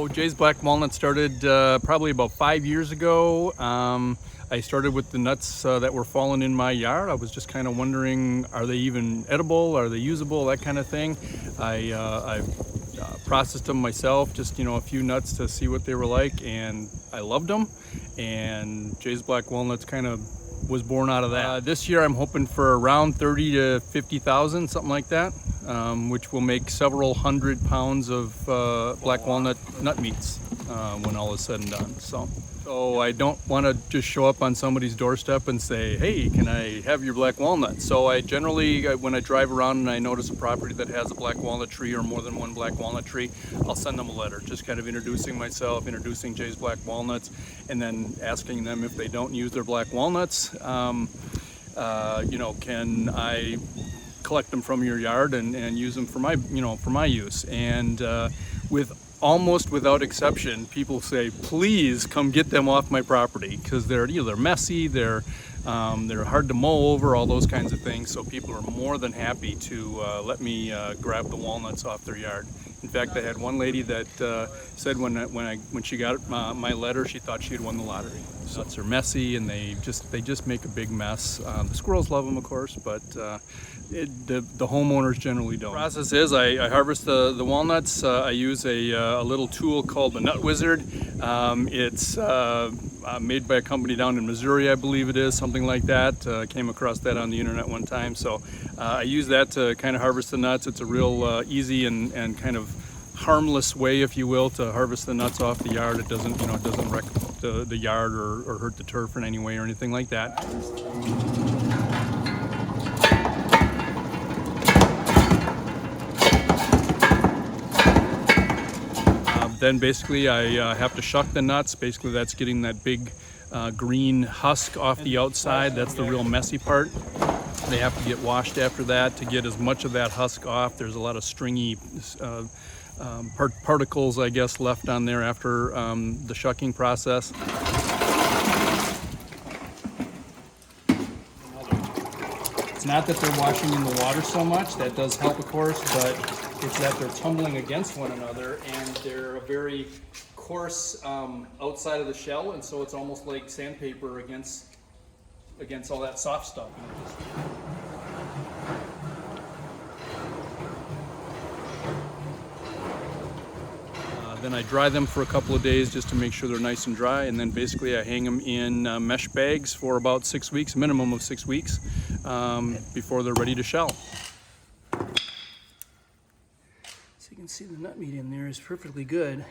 So Jay's Black Walnut started probably about 5 years ago. I started with the nuts that were falling in my yard. I was just kind of wondering, are they even edible? Are they usable? That kind of thing. I processed them myself, just a few nuts to see what they were like, and I loved them. And Jay's Black Walnuts kind of was born out of that. This year I'm hoping for around 30 to 50,000, something like that, which will make several hundred pounds of black walnut nut meats when all is said and done. So I don't want to just show up on somebody's doorstep and say, hey, can I have your black walnut? So I generally, when I drive around and I notice a property that has a black walnut tree or more than one black walnut tree, I'll send them a letter, just kind of introducing myself, introducing Jay's Black Walnuts, and then asking them if they don't use their black walnuts, can I collect them from your yard and use them for my use. And almost without exception, people say, please come get them off my property, because they're messy, they're hard to mow over, all those kinds of things. So people are more than happy to let me grab the walnuts off their yard. In fact, I had one lady that said when she got my letter, she thought she had won the lottery. Nuts are messy and they just make a big mess. The squirrels love them, of course, but the homeowners generally don't. The process is I harvest the walnuts. I use a little tool called the Nut Wizard. It's made by a company down in Missouri, I believe it is, something like that. Came across that on the internet one time, so I use that to kind of harvest the nuts. It's a real easy and kind of harmless way, if you will, to harvest the nuts off the yard. It doesn't wreck the yard or hurt the turf in any way or anything like that. Then basically I have to shuck the nuts. Basically that's getting that big green husk off the outside. That's the real messy part. They have to get washed after that to get as much of that husk off. There's a lot of stringy particles, I guess, left on there after the shucking process. It's not that they're washing in the water so much. That does help, of course, but it's that they're tumbling against one another, and they're a very coarse outside of the shell, and so it's almost like sandpaper against all that soft stuff. Then I dry them for a couple of days just to make sure they're nice and dry, and then basically I hang them in mesh bags for about 6 weeks, minimum of 6 weeks, before they're ready to shell. So you can see the nut meat in there is perfectly good.